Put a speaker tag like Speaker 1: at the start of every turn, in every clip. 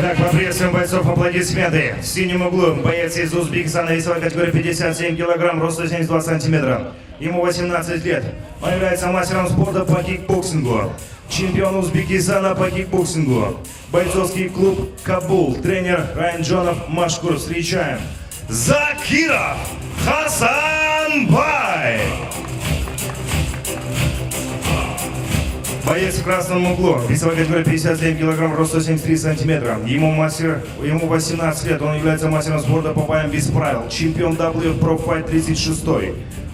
Speaker 1: Итак, поприветствуем бойцов, аплодисменты. В синем углу боец из Узбекистана, весовой категории 57 кг, рост 172 см. Ему 18 лет. Он является мастером спорта по кикбоксингу. Чемпион Узбекистана по кикбоксингу. Бойцовский клуб «Кабул». Тренер Райан Джонов Машкур. Встречаем Закиров Хасанбай. Боец в красном углу, весовая категория 57 кг, рост 173 см. Ему 18 лет, он является мастером спорта по боям без правил. Чемпион WF Pro Fight 36.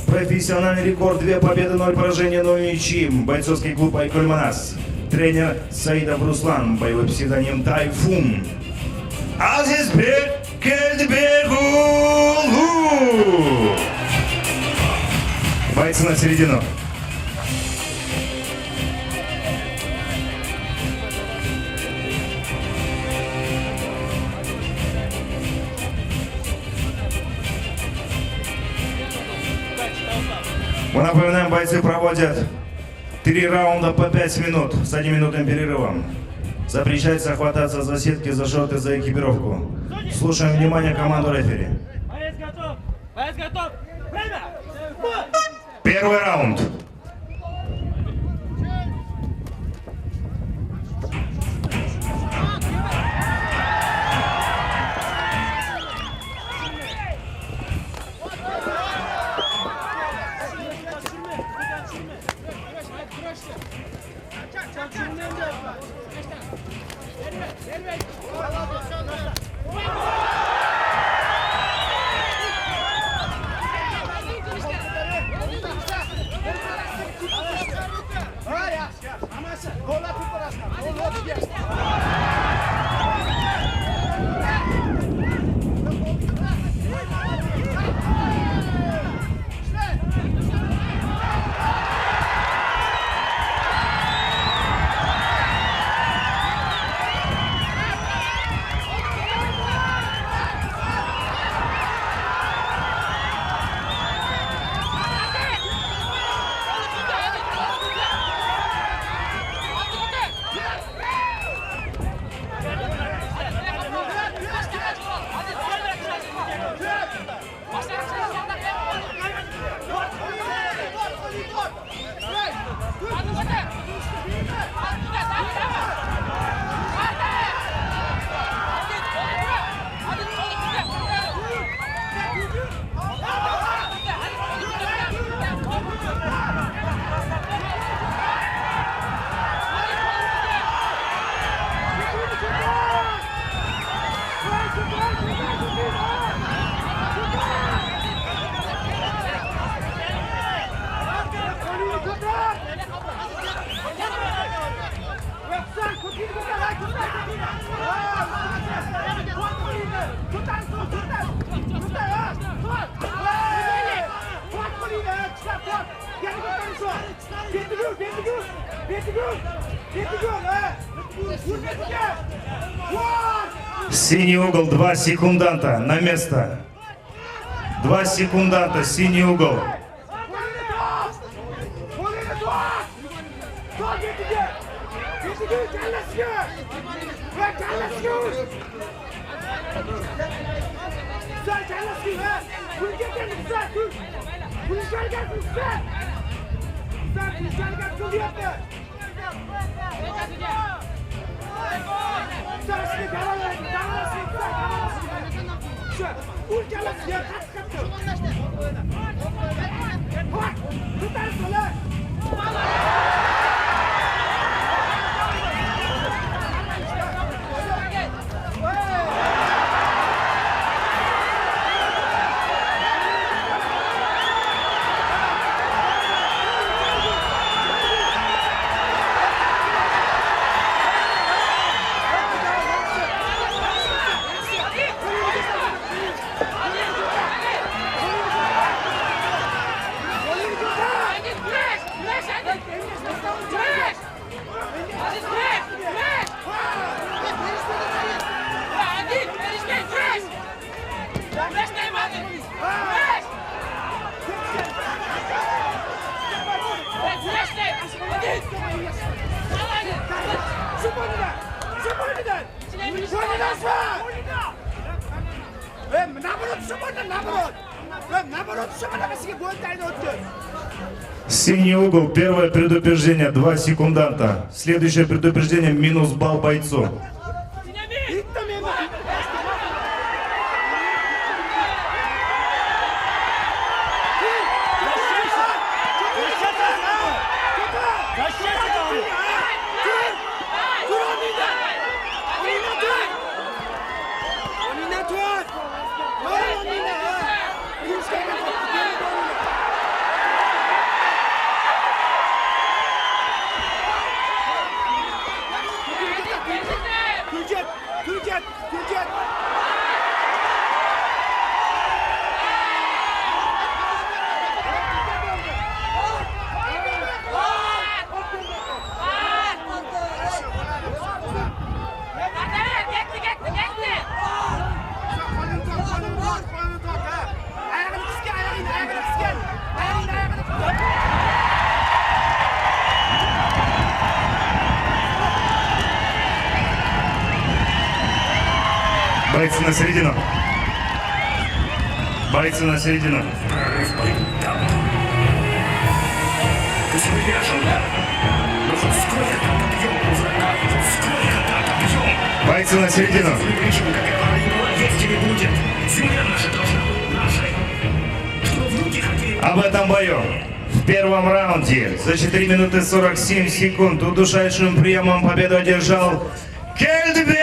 Speaker 1: Профессиональный рекорд 2 победы, 0 поражений, 0 ничьи. Бойцовский клуб Айкуль Манас. Тренер Саидов Руслан, боевой псевдоним Тайфун. Азизбек Кельдбегулу. Бойцы на середину. Мы напоминаем, бойцы проводят 3 раунда по 5 минут с 1-минутным перерывом. Запрещается хвататься за сетки, за шорты, за экипировку. Слушаем внимание команду рефери.
Speaker 2: Боец готов! Боец готов! Время!
Speaker 1: Первый раунд. Синий угол, 2 секунданта, на место. 2 секунданта, синий угол. Синий угол, первое предупреждение, 2 секунданта. Следующее предупреждение, минус балл бойцу. Бойцы на середину. Бойцы на середину. Бойцы на середину. Об этом бою в первом раунде за 4 минуты 47 секунд удушающим приемом победу одержал Кельдби!